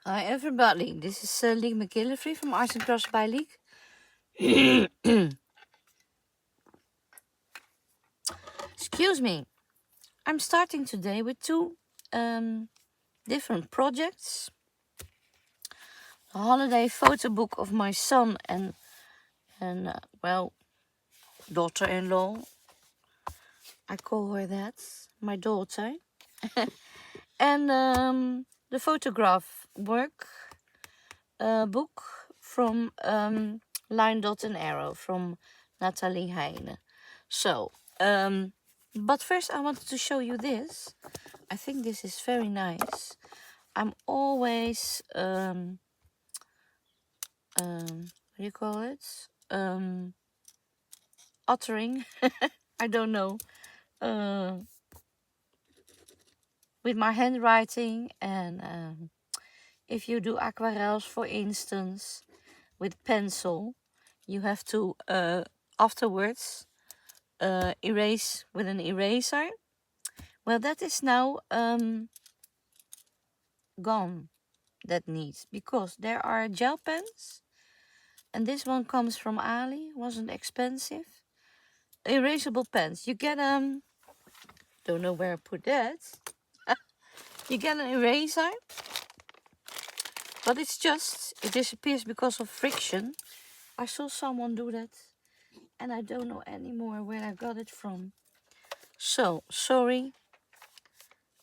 Hi everybody, this is Leek McGillivray from Arts and Crafts by Leek. Excuse me. I'm starting today with two different projects. A holiday photo book of my son and well, daughter-in-law. I call her that, my daughter. And the photograph work book from Line Dot and Arrow from Nathalie Heine. So, but first I wanted to show you this. I think this is very nice. I'm always what do you call it? Uttering. I don't know. With my handwriting, and if you do aquarels, for instance, with pencil, you have to afterwards erase with an eraser. Well, that is now gone, that needs, because there are gel pens, and this one comes from Ali, wasn't expensive. Erasable pens. You get don't know where I put that. You get an eraser, but it's just, it disappears because of friction. I saw someone do that, and I don't know anymore where I got it from. So, sorry,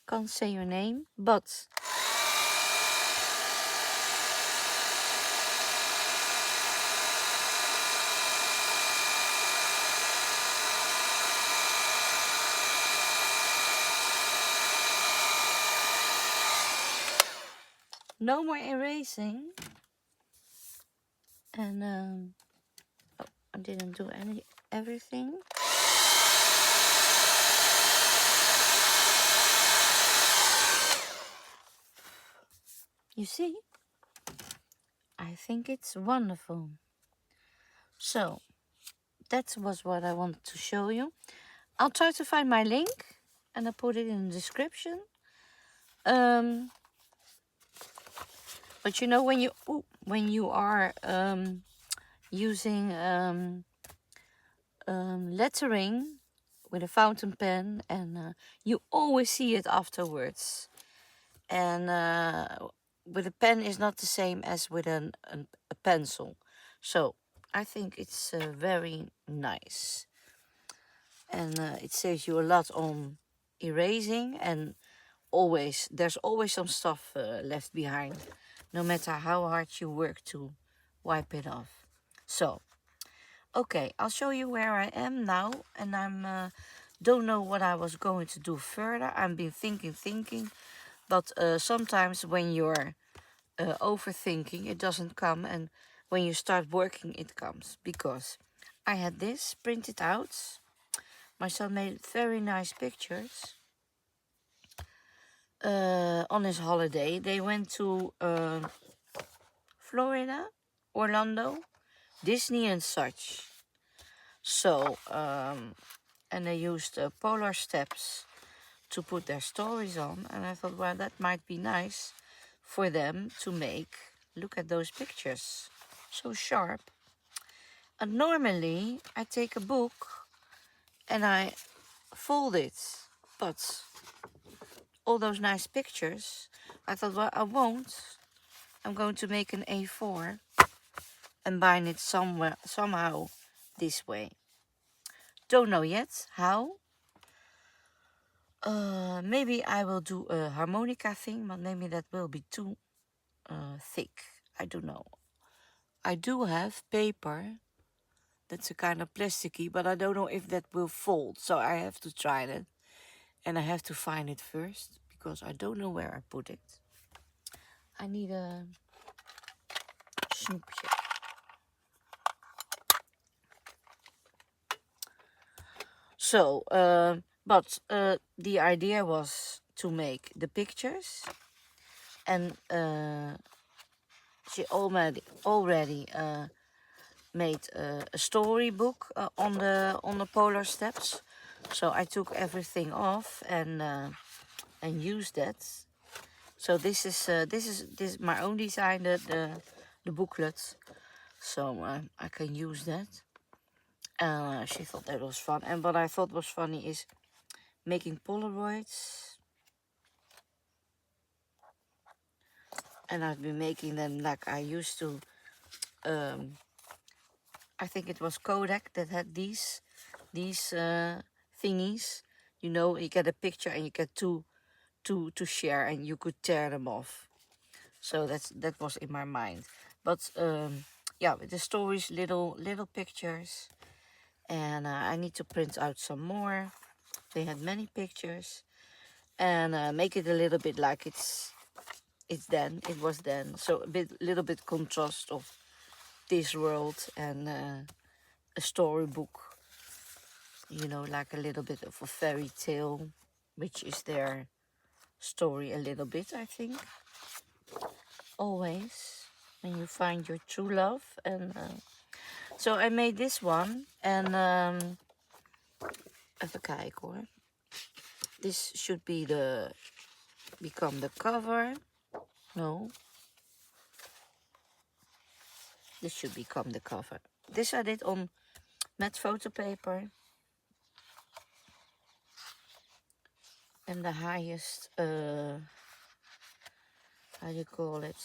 can't say your name, but no more erasing. And oh, I didn't do everything. You see, I think it's wonderful. So that was what I wanted to show you. I'll try to find my link and I'll put it in the description. But you know, when you are using lettering with a fountain pen, and you always see it afterwards. And with a pen is not the same as with a pencil. So I think it's very nice. And it saves you a lot on erasing, and there's always some stuff left behind, no matter how hard you work to wipe it off. So, okay, I'll show you where I am now, and I'm don't know what I was going to do further. I've been thinking, but sometimes when you're overthinking, it doesn't come, and when you start working, it comes. Because I had this printed out. My son made very nice pictures on his holiday. They went to Florida, Orlando, Disney and such. So, and they used polar steps to put their stories on. And I thought, well, that might be nice for them to make. Look at those pictures, so sharp. And normally I take a book and I fold it, but all those nice pictures, I thought, well, I won't. I'm going to make an A4 and bind it somehow this way. Don't know yet how. Maybe I will do a harmonica thing, but maybe that will be too thick. I don't know. I do have paper that's a kind of plasticky, but I don't know if that will fold. So I have to try that. And I have to find it first, because I don't know where I put it. I need a snoepje. So, but the idea was to make the pictures, and she already made a storybook on the polar steps. So I took everything off and used that. So this is my own design, the booklet. So I can use that. She thought that was fun. And what I thought was funny is making Polaroids. And I've been making them like I used to. I think it was Kodak that had these thingies. You know, you get a picture and you get two to share, and you could tear them off. So that was in my mind. But yeah, with the stories, little pictures, and I need to print out some more. They had many pictures, and make it a little bit like it was then. So little bit contrast of this world and a storybook. You know, like a little bit of a fairy tale, which is their story a little bit, I think. Always when you find your true love. And so I made this one, and even kijken hoor. This should be become the cover. No, this should become the cover. This I did on matte photo paper, and the highest how do you call it,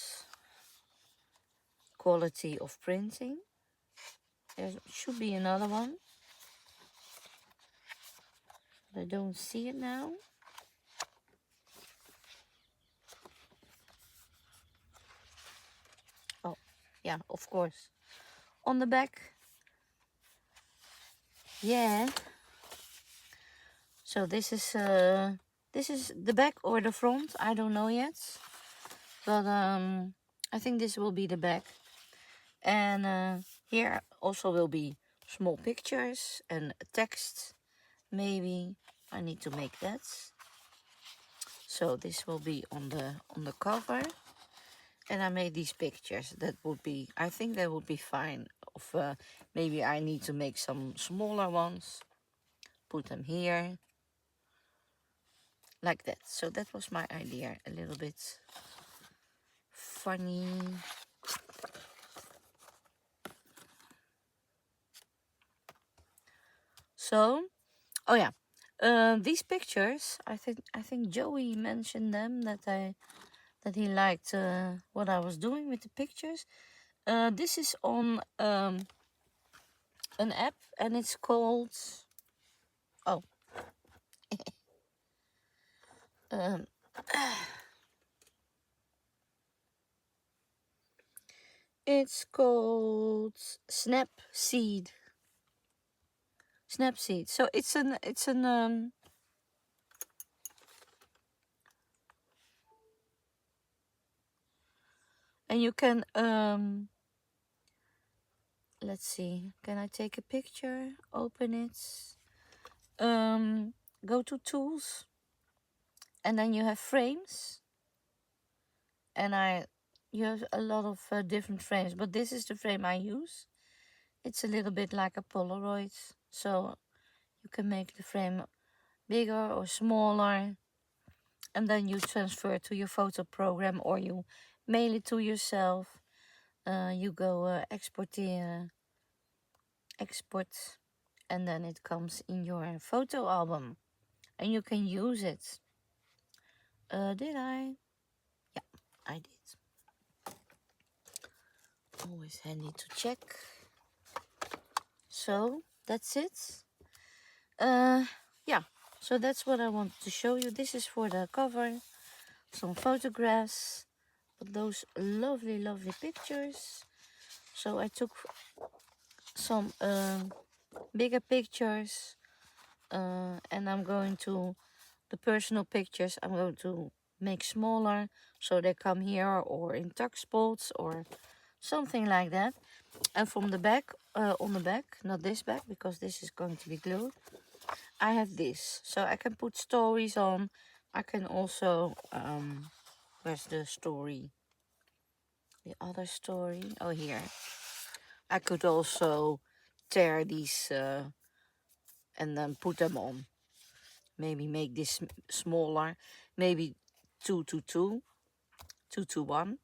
quality of printing. There should be another one, but I don't see it now. Oh yeah, of course, on the back. Yeah, so this is the back or the front, I don't know yet, but I think this will be the back. And here also will be small pictures and text. Maybe I need to make that. So this will be on the cover. And I made these pictures. That would be, I think that would be fine. Of maybe I need to make some smaller ones. Put them here. Like that. So that was my idea. A little bit funny. So, oh yeah, these pictures, I think Joey mentioned them, that he liked what I was doing with the pictures. This is on an app, and it's called, oh, um, it's called Snapseed. Snapseed. So it's an and you can let's see, can I take a picture, open it, go to tools, and then you have frames, and you have a lot of different frames, but this is the frame I use. It's a little bit like a Polaroid, so you can make the frame bigger or smaller, and then you transfer it to your photo program, or you mail it to yourself. You go export, and then it comes in your photo album, and you can use it. Did I? Yeah, I did. Always handy to check. So that's it. Yeah, so that's what I wanted to show you. This is for the cover, some photographs, but those lovely pictures. So I took some bigger pictures, and I'm going to, the personal pictures I'm going to make smaller, so they come here or in tuck spots or something like that. And from the back, on the back, not this back because this is going to be glued, I have this, so I can put stories on. I can also where's the story, the other story, oh here, I could also tear these and then put them on. Maybe make this smaller, maybe 2 to 2, 2 to 1.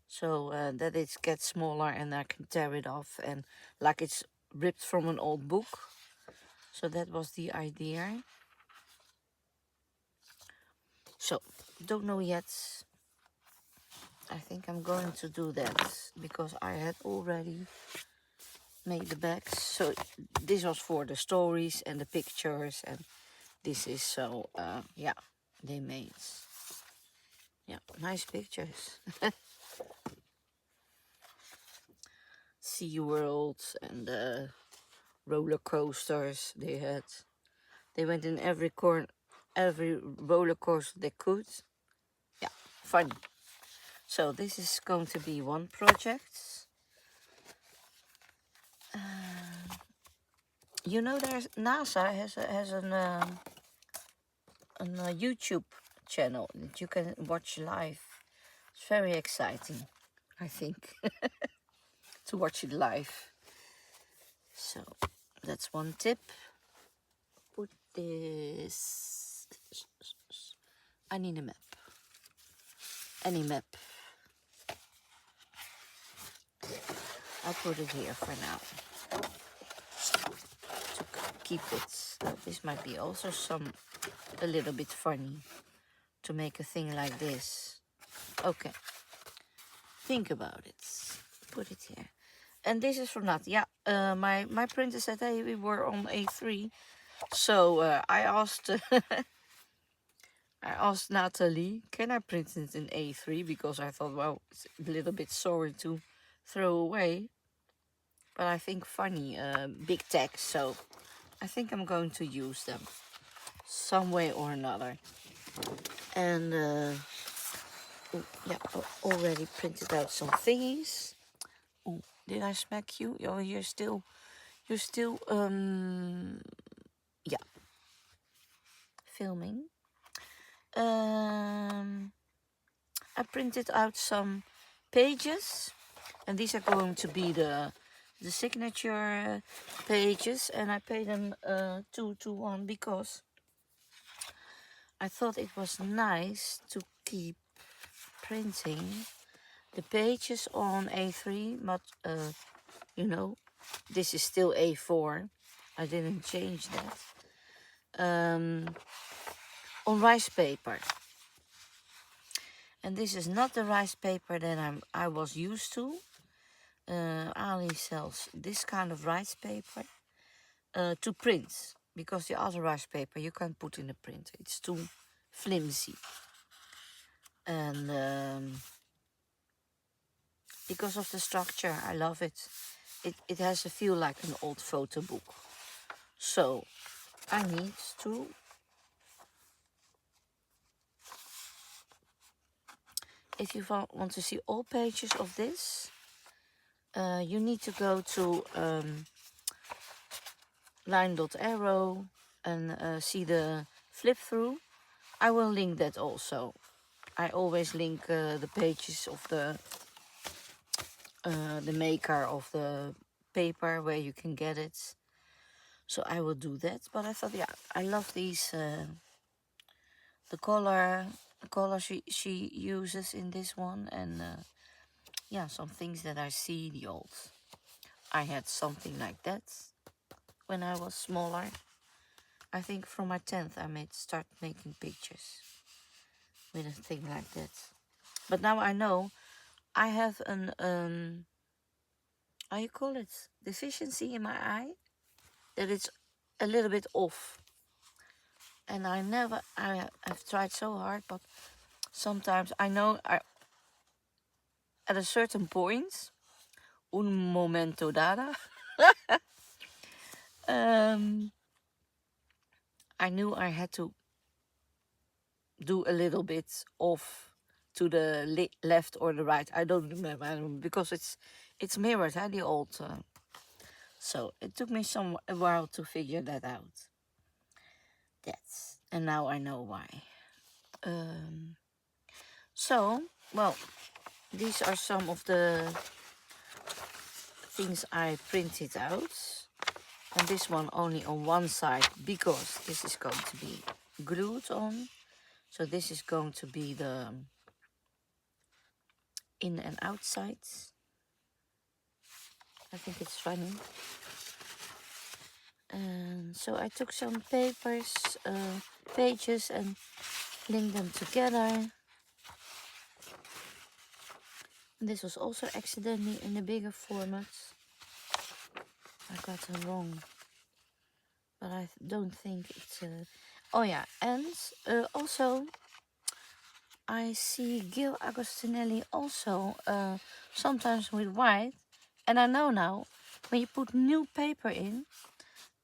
So that it gets smaller and I can tear it off and like it's ripped from an old book. So that was the idea. So, don't know yet. I think I'm going to do that because I had already made the bags. So this was for the stories and the pictures, and this is so yeah, they made nice pictures. Sea worlds and roller coasters they had. They went in every corner, every roller coaster they could. Yeah, funny. So this is going to be one project. You know, there's NASA has an YouTube channel that you can watch live. It's very exciting, I think, to watch it live. So that's one tip. Put this. I need a map. Any map. I'll put it here for now to keep it. This might be also a little bit funny to make a thing like this. Okay, think about it. Put it here. And this is from Nat. Yeah, my printer said, hey, we were on A3. So I asked I asked Natalie, can I print it in A3? Because I thought, well, it's a little bit sorry to throw away. But I think funny, big text. So I think I'm going to use them some way or another. And yeah, I already printed out some thingies. Oh, did I smack you? Oh, you're still yeah, filming. I printed out some pages, and these are going to be the signature pages, and I paid them 2 to 1 because I thought it was nice to keep printing the pages on A3, but you know, this is still A4. I didn't change that. On rice paper. And this is not the rice paper that I was used to. Ali sells this kind of rice paper to print, because the other rice paper you can't put in the printer. It's too flimsy. And because of the structure, I love it. It has a feel like an old photo book. So I need to if you want to see all pages of this, you need to go to line.arrow and see the flip through. I will link that also. I always link the pages of the maker of the paper where you can get it. So I will do that. But I thought, yeah, I love these. The color she uses in this one, and yeah, some things that I see the old. I had something like that when I was smaller. I think from my 10th I start making pictures with a thing like that. But now I know I have an how you call it, deficiency in my eye, that it's a little bit off. And I've tried so hard, but sometimes I know at a certain point, un momento dada, I knew I had to do a little bit off to the left or the right. I don't remember, because it's mirrored, the old. So it took me a while to figure that out. And now I know why. So, well, these are some of the things I printed out. And this one only on one side, because this is going to be glued on. So this is going to be the in and outside. I think it's funny. And so I took some pages and linked them together. And this was also accidentally in a bigger format. I got it wrong, but I don't think it's oh yeah, and also I see Gil Agostinelli also sometimes with white, and I know now when you put new paper in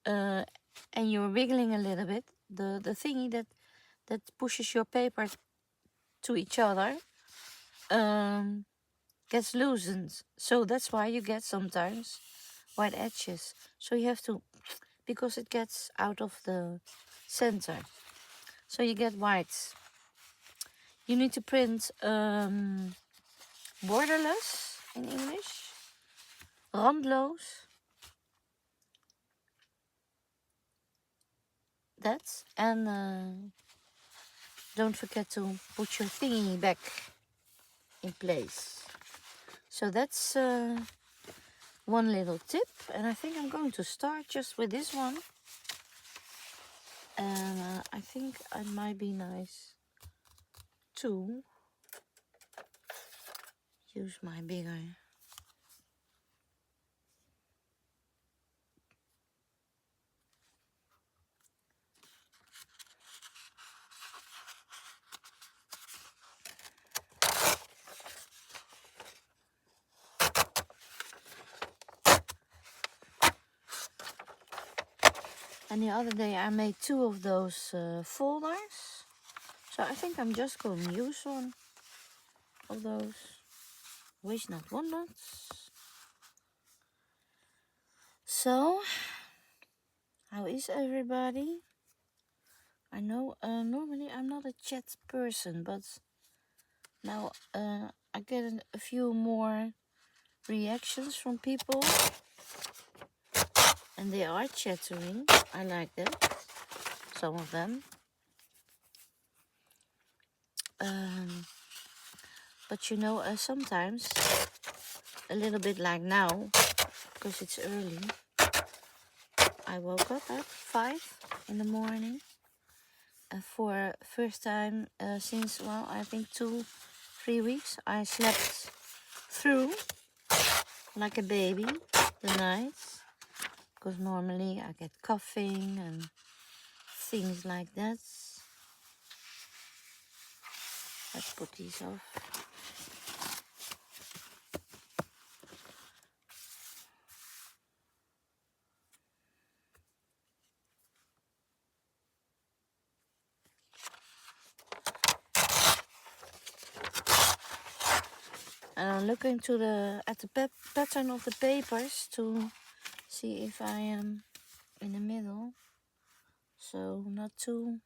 and you're wiggling a little bit, the thingy that pushes your paper to each other gets loosened. So that's why you get sometimes white edges. So you have to, because it gets out of the center. So you get white. You need to print borderless in English. Randloos. That. And don't forget to put your thingy back in place. So that's one little tip. And I think I'm going to start just with this one. And I think it might be nice to use my bigger. And the other day I made 2 of those folders. So I think I'm just going to use one of those. Wish not, want not. So, how is everybody? I know normally I'm not a chat person, but now I get a few more reactions from people. And they are chattering. I like that. Some of them. But you know, sometimes, a little bit like now, because it's early, I woke up at 5 in the morning. And for first time since, well, I think 2-3 weeks, I slept through like a baby the nights. Because normally I get coughing and things like that. Let's put these off. And I'm looking at the pattern of the papers to see if I am in the middle. So not too,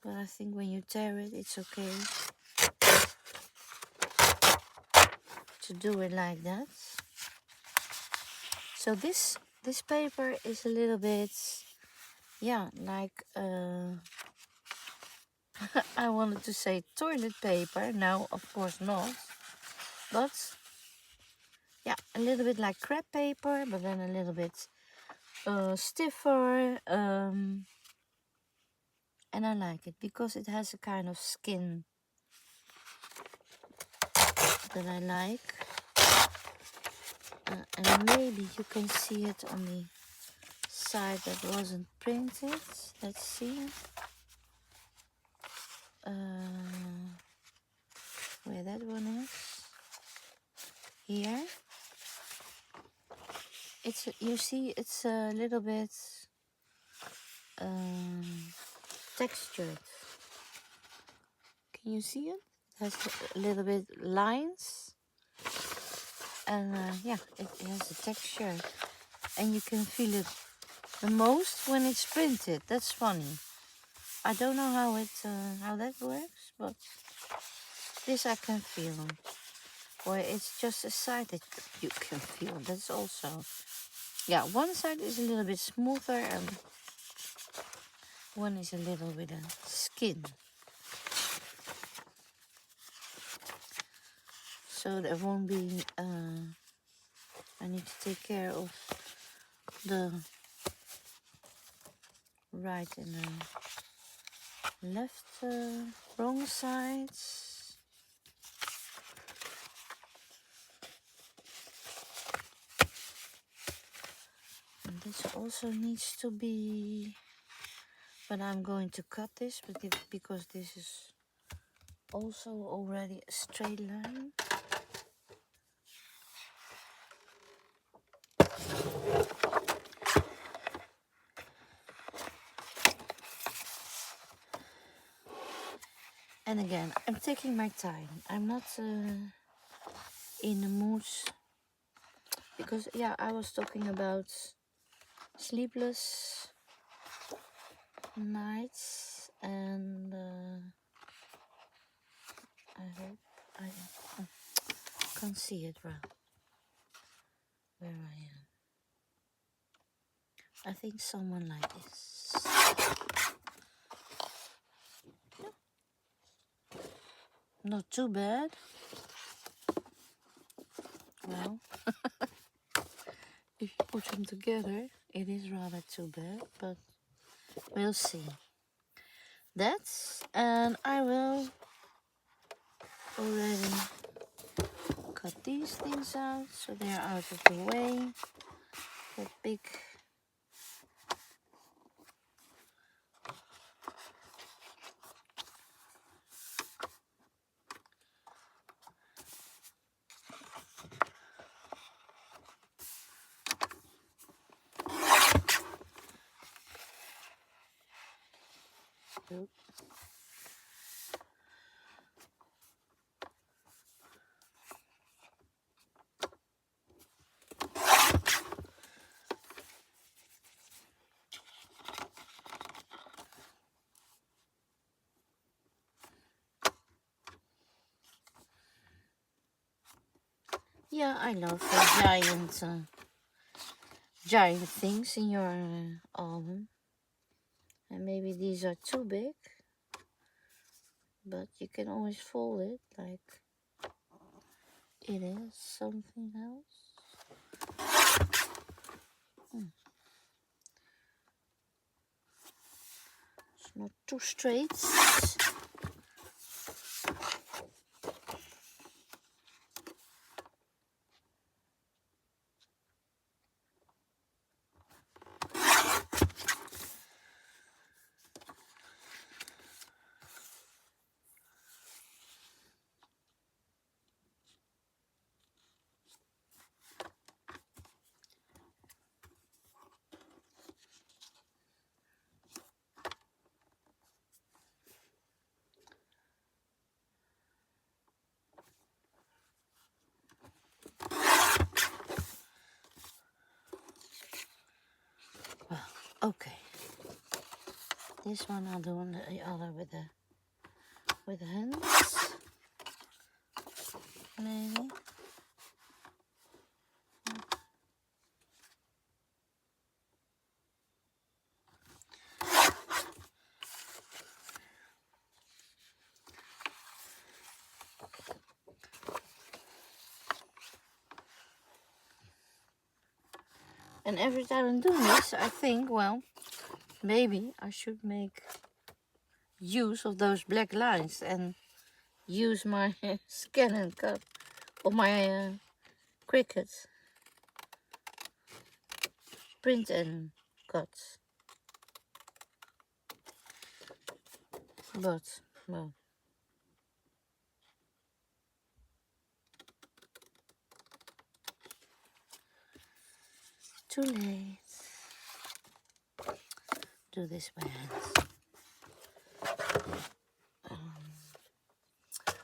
but I think when you tear it, it's okay to do it like that. So this paper is a little bit, yeah, like I wanted to say toilet paper. Now, of course not, but yeah, a little bit like crepe paper, but then a little bit stiffer. And I like it because it has a kind of skin that I like. And maybe you can see it on the side that wasn't printed. Let's see where that one is. Here. It's, you see, it's a little bit textured. Can you see it? It has a little bit lines. And yeah, it has a texture. And you can feel it the most when it's printed. That's funny. I don't know how that works, but this I can feel. Or it's just a side that you can feel. That's also, yeah, one side is a little bit smoother and one is a little with a skin. so there won't be I need to take care of the right and the left wrong sides. And this also needs to be, but I'm going to cut this because this is also already a straight line. And again, I'm taking my time. I'm not in the mood because, yeah, I was talking about sleepless nights, and I hope I can't see it well where I am. I think someone like this. Yeah. Not too bad. Well, if you put them together, it is rather too bad, but we'll see. That's, and I will already cut these things out so they're out of the way. That big Oops. Yeah, I love the giant things in your album. And maybe these are too big, but you can always fold it like it is something else. It's not too straight. Well, okay. This one I'll do on the other with the hands, maybe. And every time I'm doing this, I think, well, maybe I should make use of those black lines and use my scan and cut or my Cricut print and cut. But, well, too late. Do this by hands.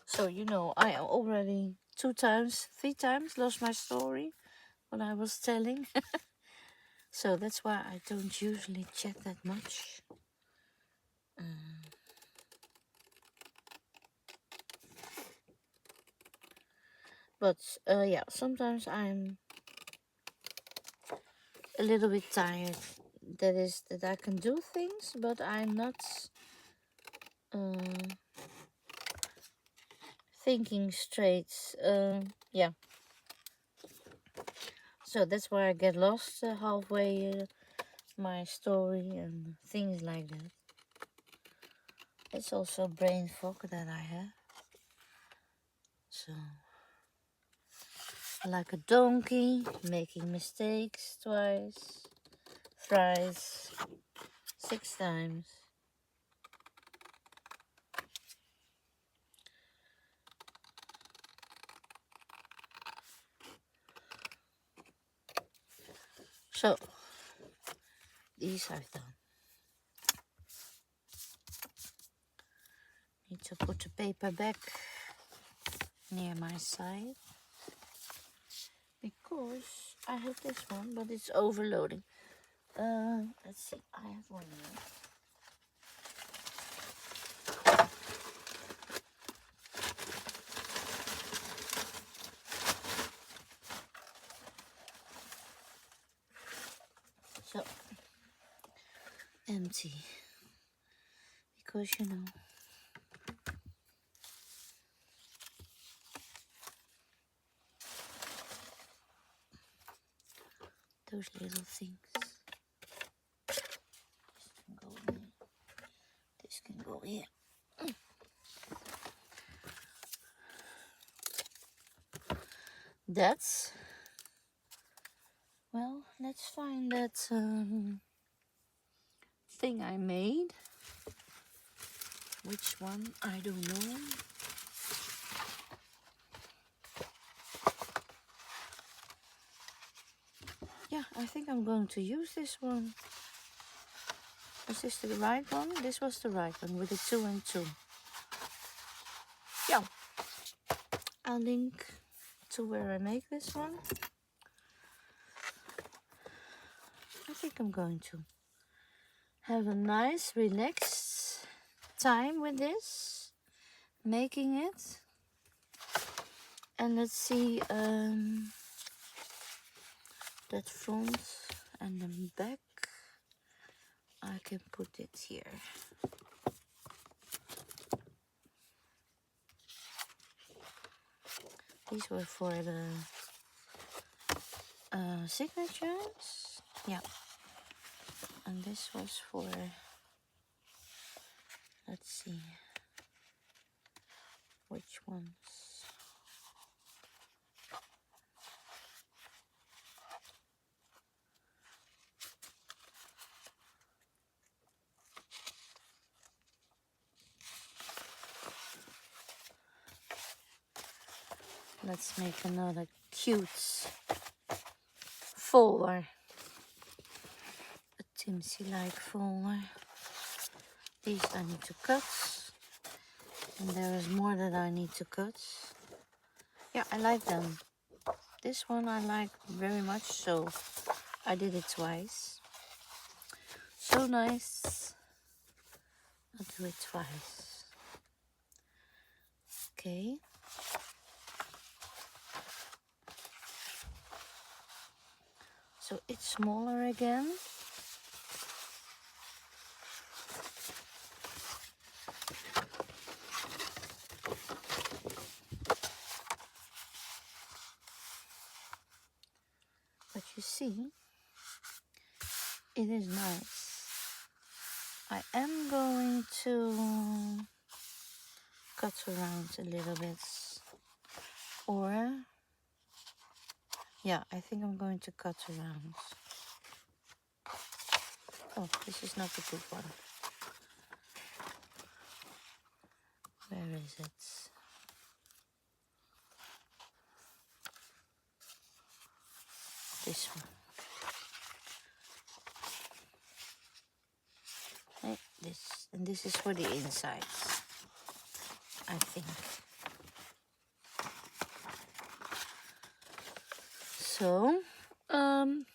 So, you know, I already 2 times, 3 times lost my story when I was telling. So that's why I don't usually chat that much. But yeah, sometimes I'm a little bit tired. That is that I can do things, but I'm not thinking straight. Yeah. So that's where I get lost halfway my story and things like that. It's also brain fog that I have. So, like a donkey, making mistakes twice, thrice, 6 times. So, these I've done. Need to put the paper back near my side. Because I have this one, but it's overloading. Let's see, I have one here. So, empty. Because, you know, those little things. This can go here. That's, well, let's find that thing I made. Which one? I don't know. Yeah, I think I'm going to use this one. Was this the right one? This was the right one with the 2 and 2. Yeah. I'll link to where I make this one. I think I'm going to have a nice, relaxed time with this, making it. And let's see that front and the back. I can put it here. These were for the signatures. Yeah. And this was for, let's see, which ones. Let's make another cute folder. A Timsy-like folder. These I need to cut. And there is more that I need to cut. Yeah, I like them. This one I like very much, so I did it twice. So nice. I'll do it twice. Okay. So it's smaller again. But you see, it is nice. I am going to cut around a little bit. Or, yeah, I think I'm going to cut around. Oh, this is not the good one. Where is it? This one. This, and this is for the insides, I think. So, I'm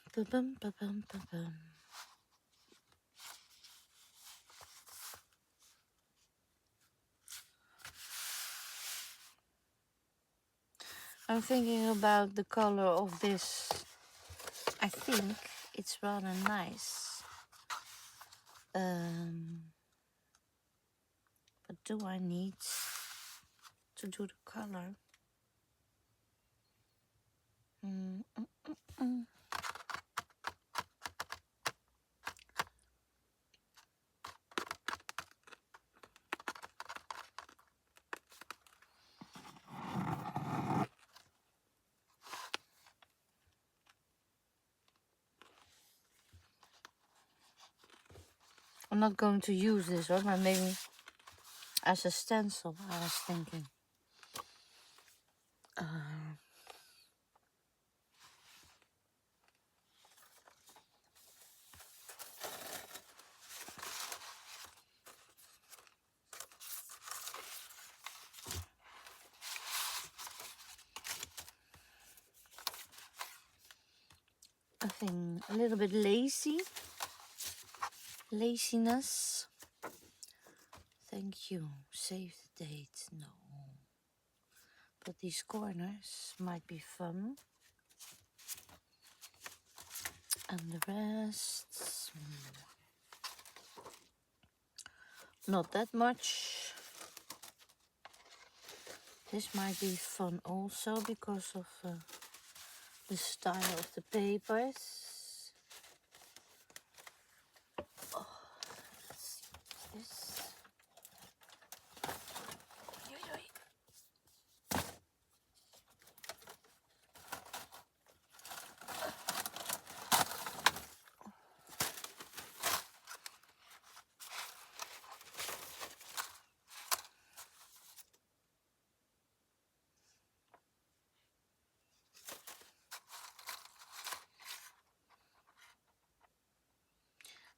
thinking about the color of this. I think it's rather nice. But do I need to do the color. I'm not going to use this one, but maybe as a stencil, I was thinking. I think a little bit laziness. Thank you. Save the date. No. But these corners might be fun. And the rest, not that much. This might be fun also because of the style of the papers. Oh, let's see what's this.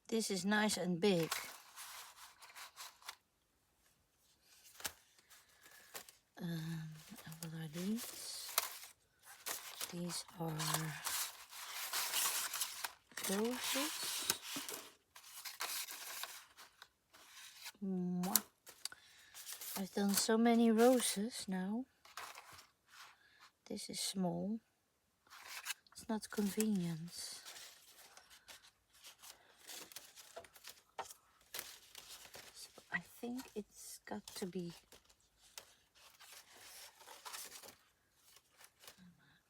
This is nice and big. And what are these? These are roses. Mwah. I've done so many roses now. This is small. It's not convenient. So I think it's got to be...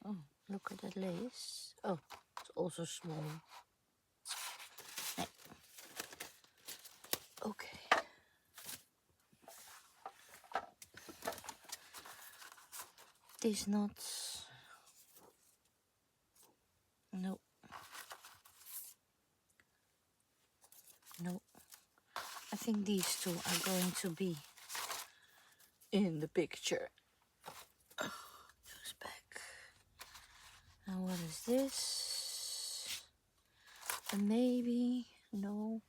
Oh, look at that lace. Oh, it's also small. Okay. These knots. No. No. I think these two are going to be in the picture. Oh, goes back. Now what is this? And maybe, no,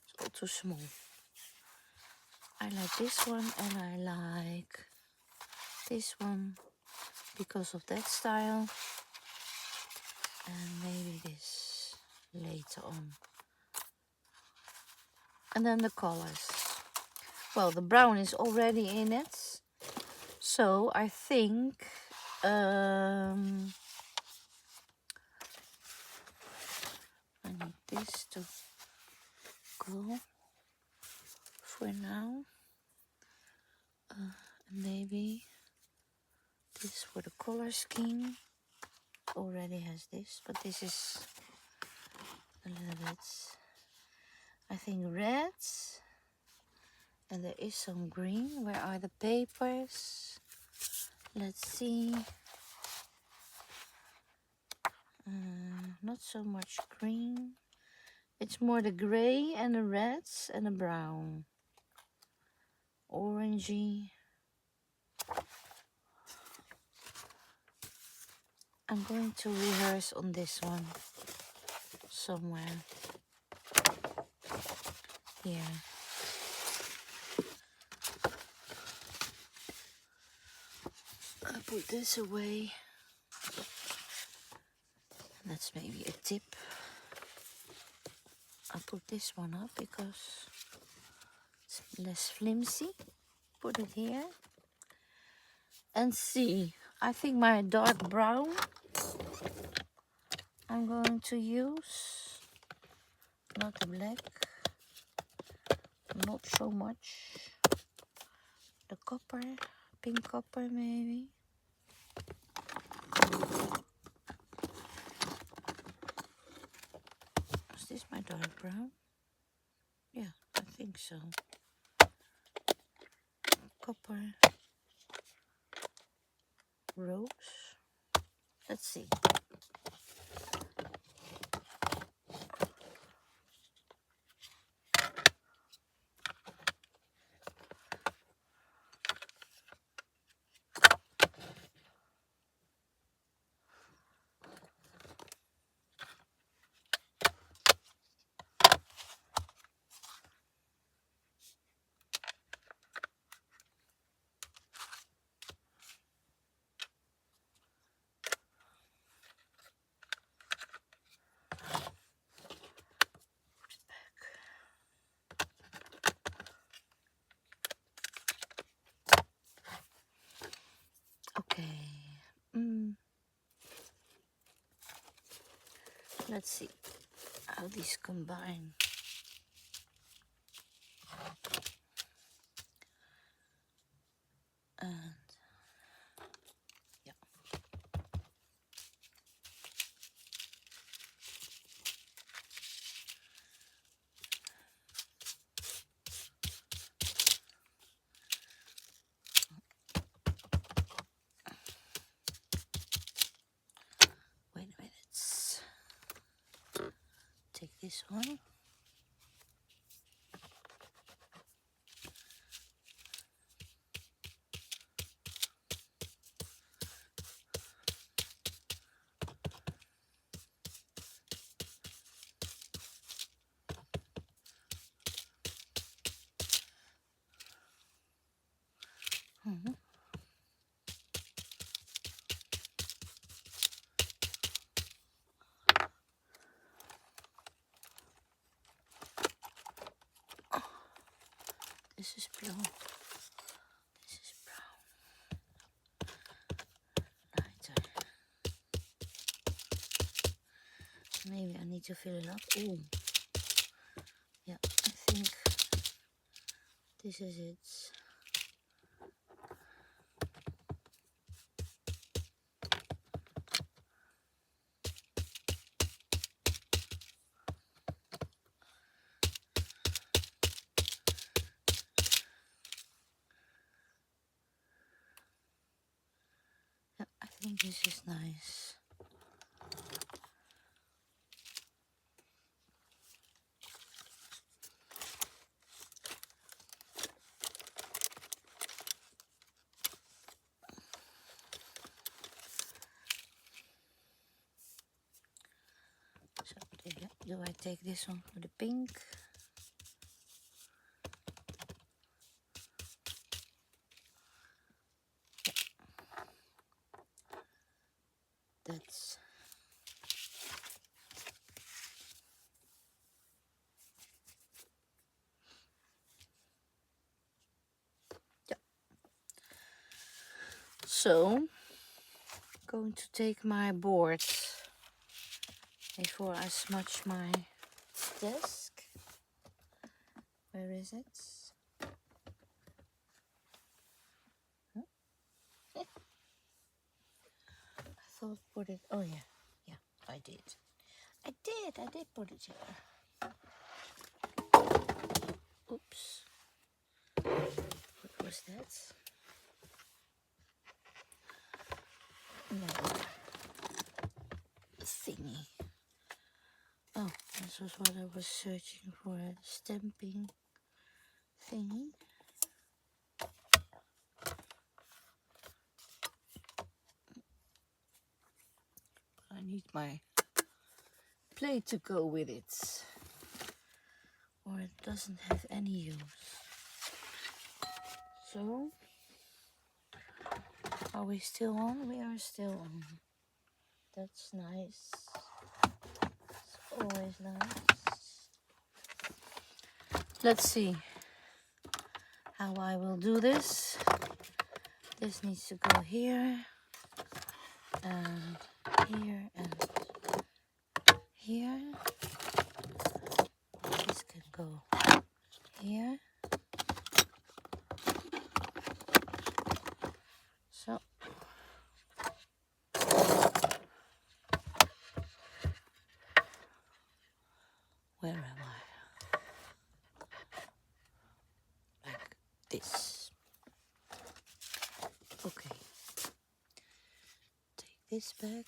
it's all too small. I like this one and I like this one because of that style. And maybe this later on. And then the colors. Well, the brown is already in it. So I think I need this to go for now. Maybe this for the color scheme. Already has this, but this is a little bit, I think, red. And there is some green. Where are the papers? Let's see. Not so much green. It's more the gray and the reds and the brown. Orangey. I'm going to rehearse on this one somewhere. Here. I put this away. That's maybe a tip. I'll put this one up because it's less flimsy. Put it here. And see, I think my dark brown I'm going to use. Not the black. Not so much. The copper. pink copper maybe. Is this my dark brown? Yeah, I think so. Copper. Rose. Let's see. Okay. Let's see how these combine. And yeah. Wait a minute. Take this one. This is blue. This is brown. Lighter. Maybe I need to fill it up. Oh, yeah, I think this is it. Yeah, I think this is nice. So, do I take this one for the pink? That's yeah. So, going to take my board before I smudge my desk. Where is it? Huh? I thought put it. Oh yeah, yeah, I did. I did put it here. Oops. What was that? No. Thingy. Oh, this was what I was searching for, a stamping thingy. I need my plate to go with it, or it doesn't have any use. So, are we still on? We are still on. That's nice. It's always nice. Let's see how I will do this. This needs to go here, and here, and here. This can go here. Okay. Take this back.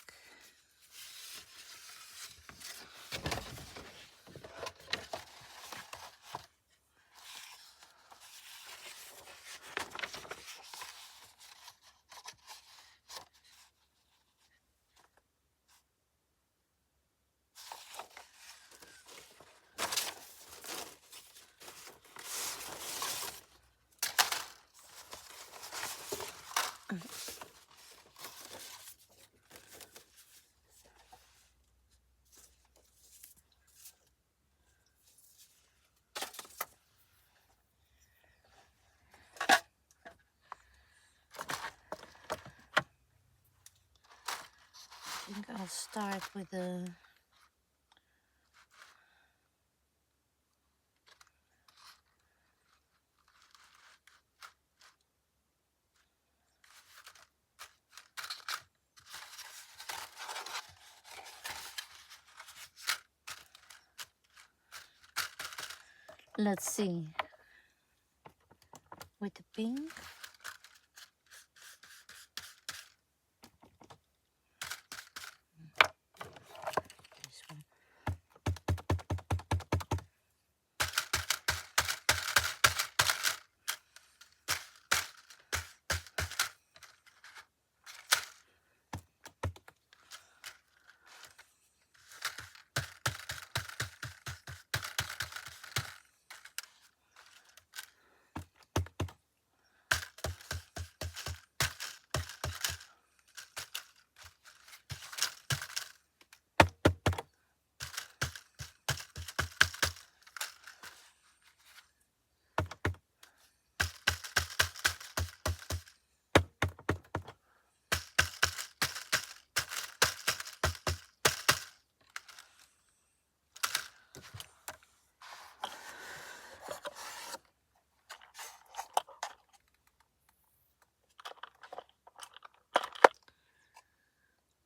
I think I'll start with the let's see, with the pink. This one.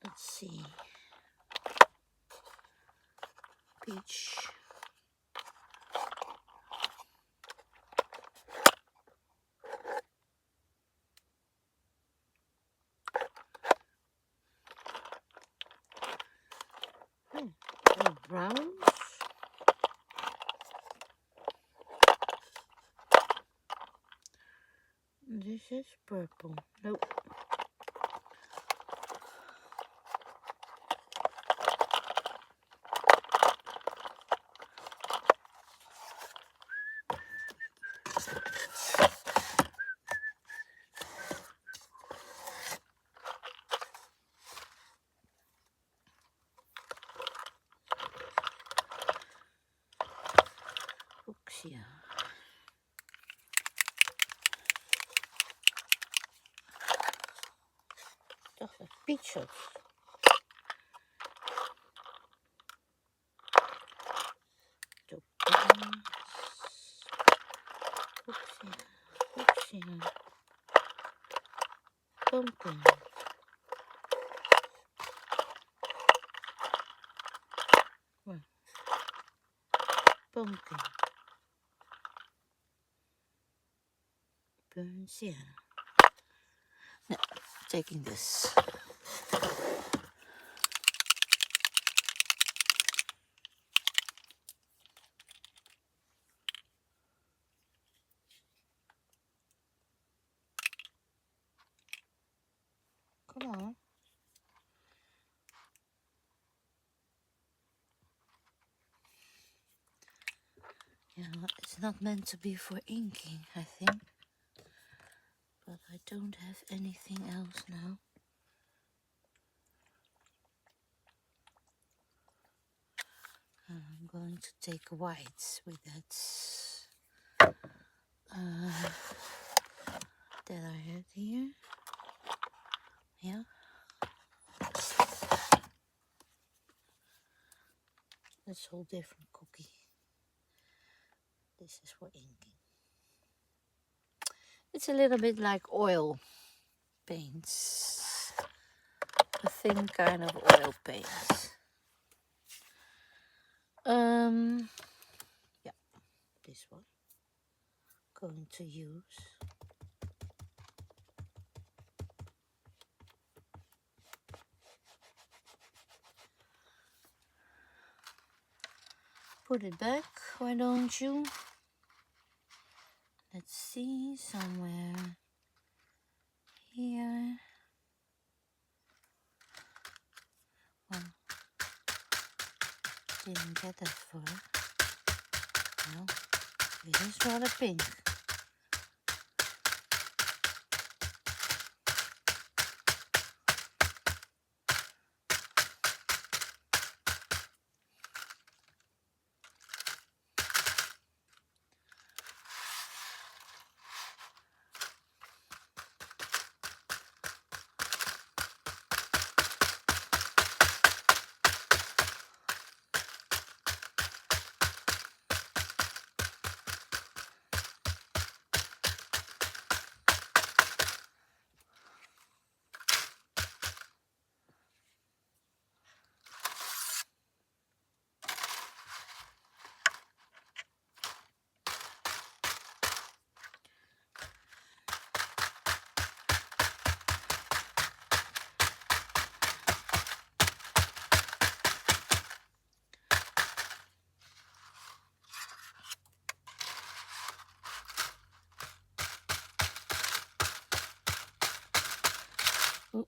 Let's see. Peach. Oh, browns. This is purple. Nope. Fuchsia. Toch, peaches. Fuchsia. Fuchsia. Pumpkin. Well, pumpkin. Burns, yeah. No, taking this. Come on. Yeah, it's not meant to be for inking, I think. But I don't have anything else now. I'm going to take whites with that that I had here. Yeah. That's a whole different cookie. This is for inking. It's a little bit like oil paints. A thin kind of oil paint. Yeah, this one. Going to use. Put it back, why don't you? Let's see, somewhere here. Well, didn't get that far. Well, this is rather pink. Oh.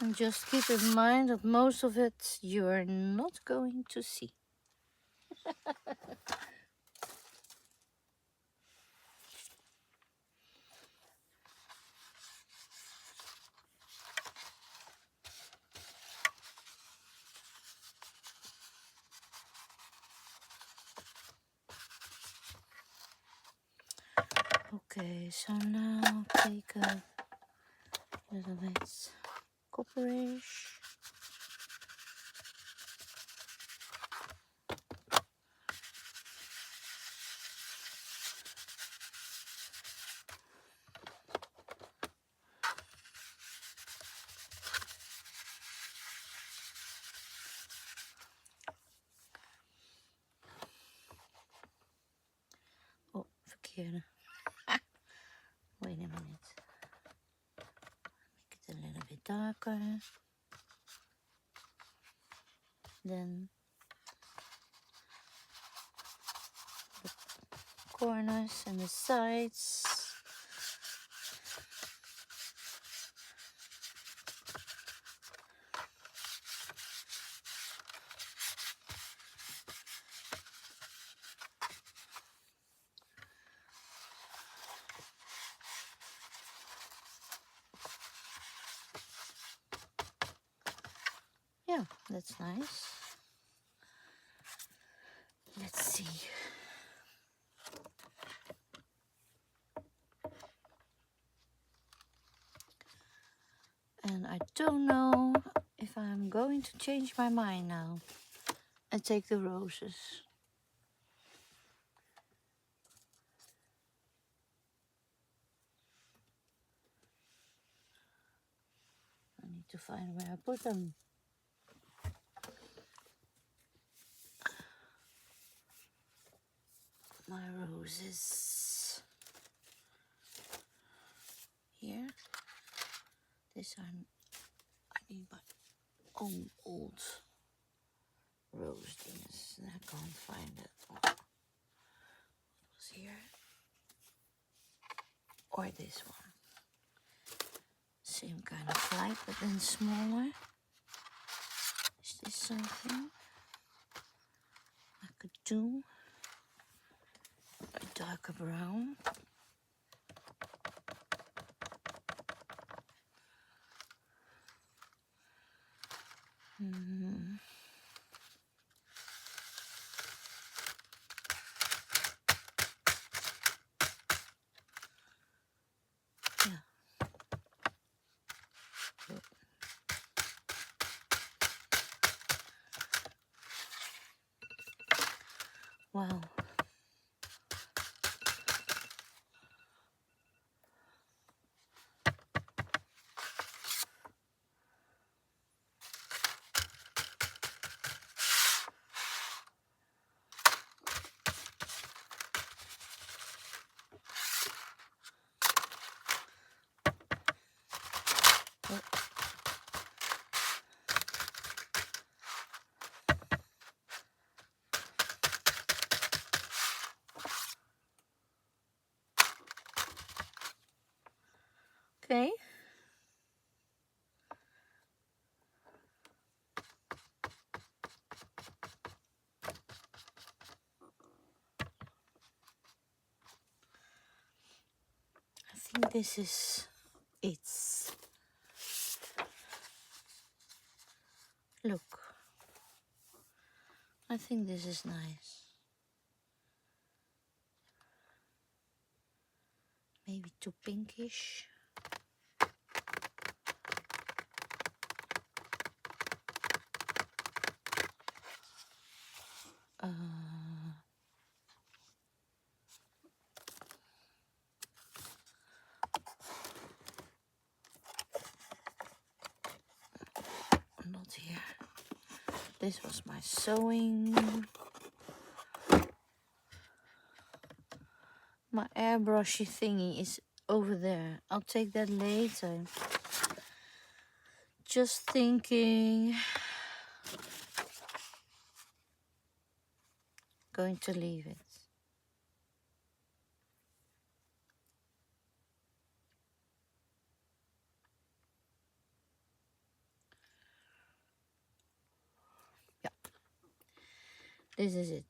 And just keep in mind that most of it you're not going to see. Okay, so now take a little bit copperish. Oh, verkeerde. Wait a minute. Make it a little bit darker. Then the corners and the sides. Yeah, that's nice. Let's see. And I don't know if I'm going to change my mind now and take the roses. I need to find where I put them. My roses. Here. These are, I need my own old rose things. I can't find it. What was here? Or this one. Same kind of flight, but then smaller. Is this something I could do? A darker brown. Yeah. Wow. Okay. I think this is it. Look. I think this is nice. Maybe too pinkish. Not here. This was my sewing. My airbrushy thingy is over there. I'll take that later. Just thinking. Going to leave it. Yeah. This is it.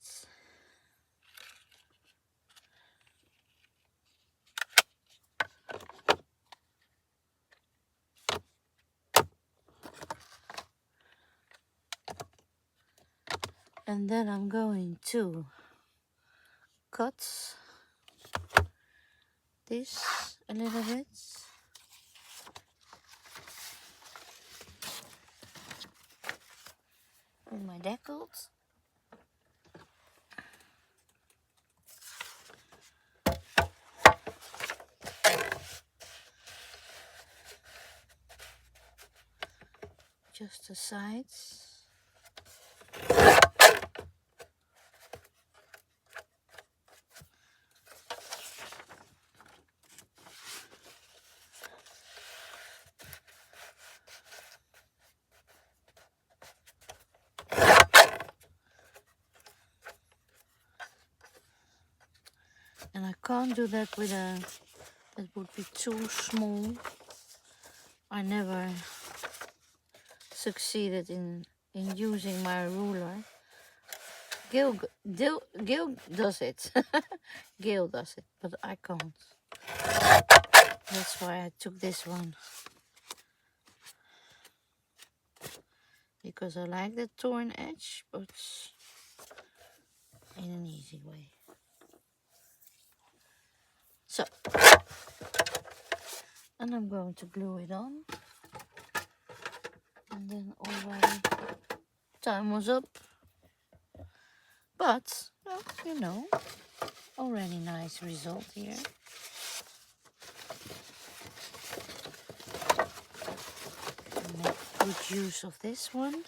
And then I'm going to cut this a little bit. With my deckles. Just the sides. And I can't do that with a, that would be too small. I never succeeded in using my ruler. Gil does it. Gail does it, but I can't. That's why I took this one. Because I like the torn edge, but in an easy way. So, and I'm going to glue it on. And then already time was up. But, well, you know, already nice result here. Make good use of this one.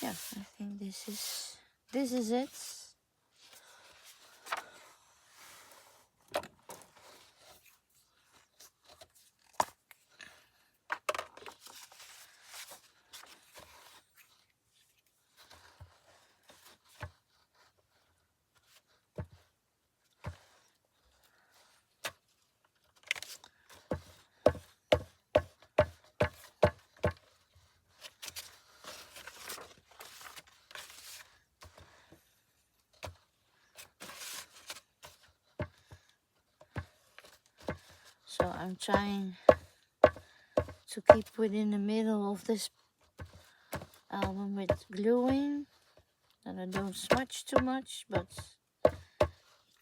Yeah, I think this is it. So I'm trying to keep within the middle of this album with gluing. And I don't smudge too much, but it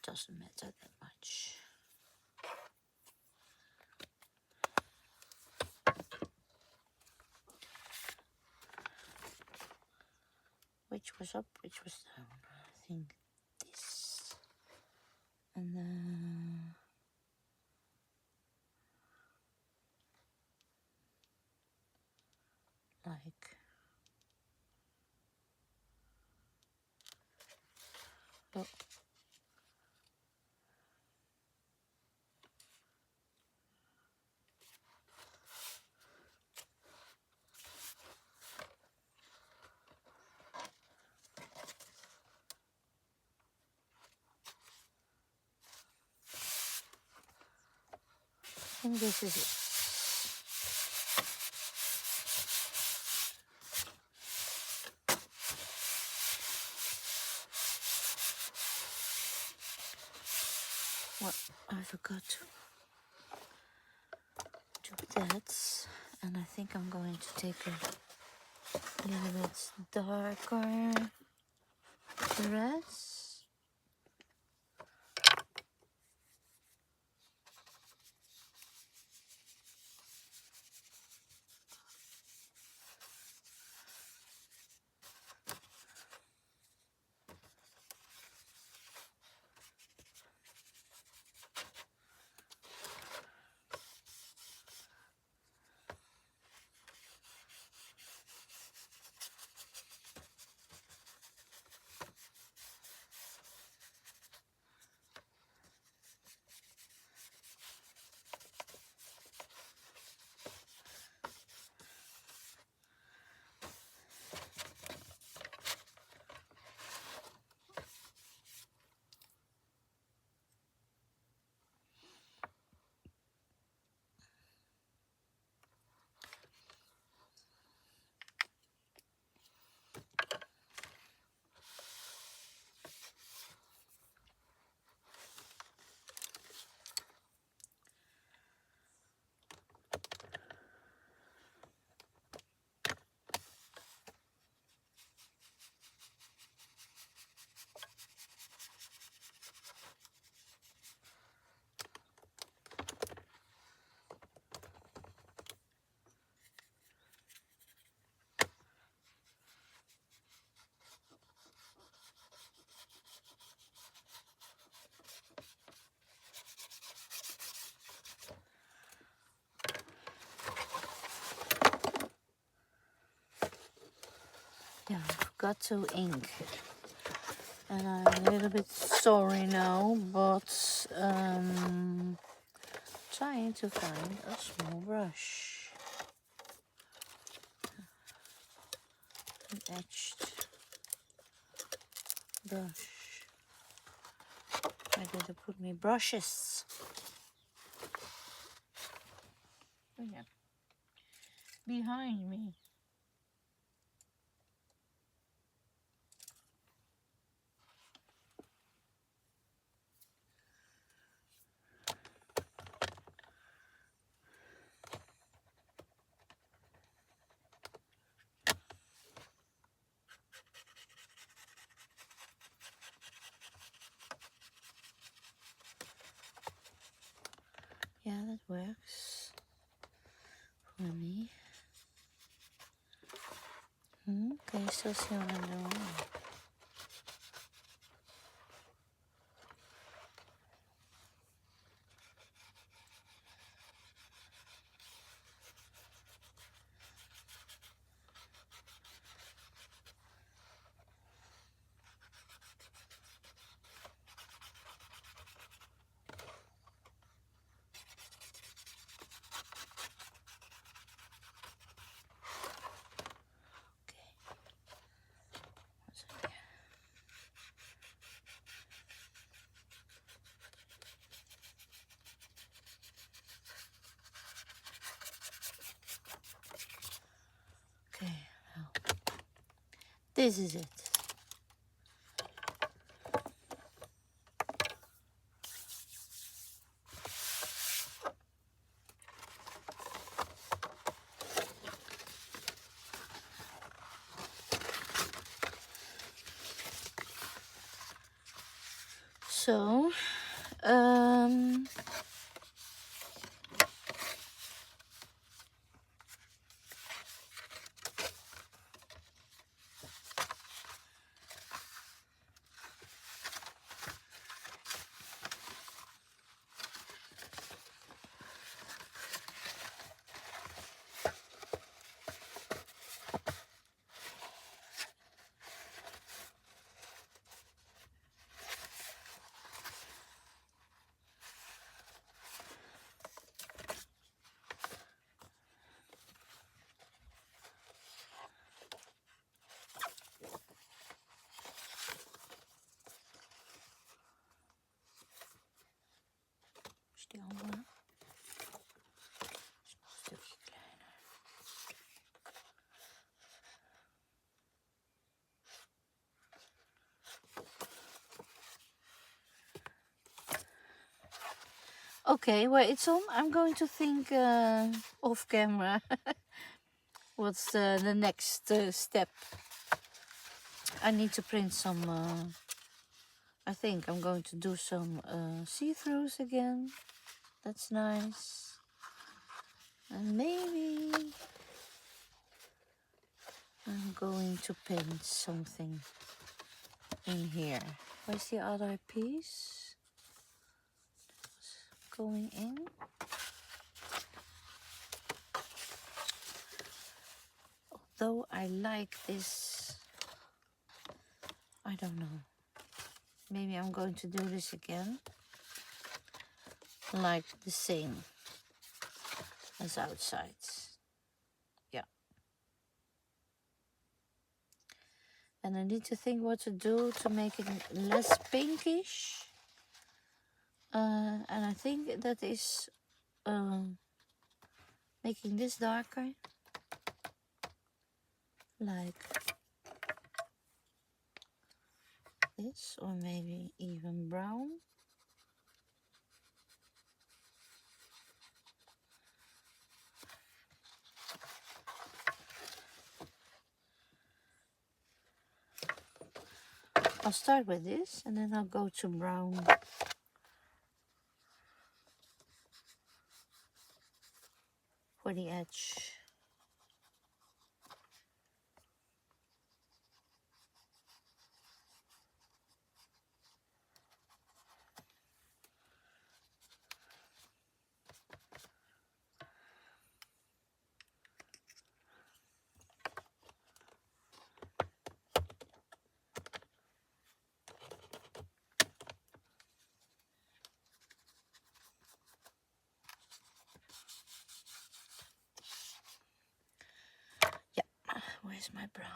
doesn't matter that much. Which was up, which was down. I think this. And then like think this is it. Well, I forgot to do that, and I think I'm going to take a little bit darker dress. Yeah, I forgot to ink, and I'm a little bit sorry now, but trying to find a small brush, an etched brush. Where did I put my brushes? Oh yeah, behind me. Yeah, that works for me. Okay, still see what I'm doing. Okay, well, this is it. So, Okay, well, it's on. I'm going to think off camera. What's the next step? I need to print some. I think I'm going to do some see-throughs again. That's nice. And maybe I'm going to paint something in here. Where's the other piece going in? Although I like this, I don't know. Maybe I'm going to do this again, like the same as outside. Yeah. And I need to think what to do to make it less pinkish. And I think that is making this darker, like this, or maybe even brown. I'll start with this and then I'll go to brown. For the edge. Yeah, where's my brown?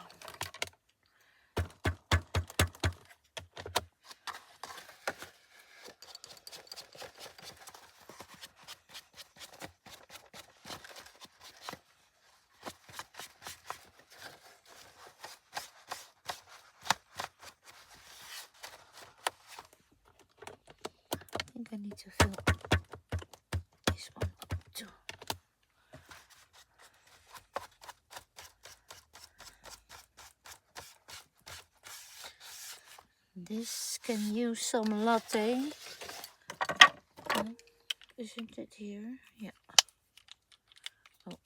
I think I need to fill this one up too. This can use some latte. Isn't it here? Yeah. Oh.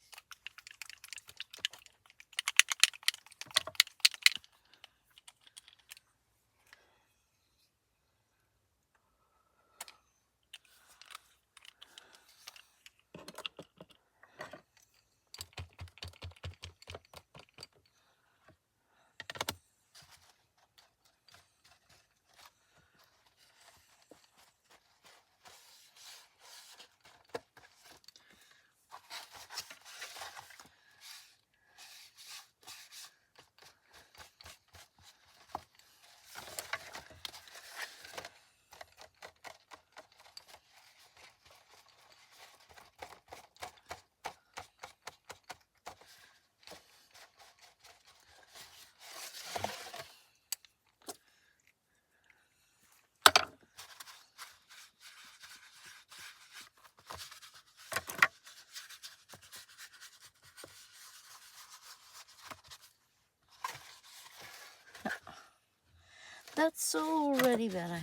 That's already better.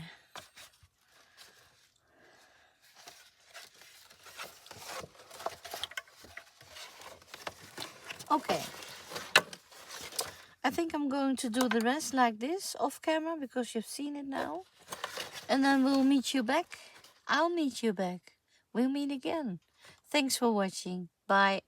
Okay. I think I'm going to do the rest like this off camera because you've seen it now. And then we'll meet you back. I'll meet you back. We'll meet again. Thanks for watching. Bye.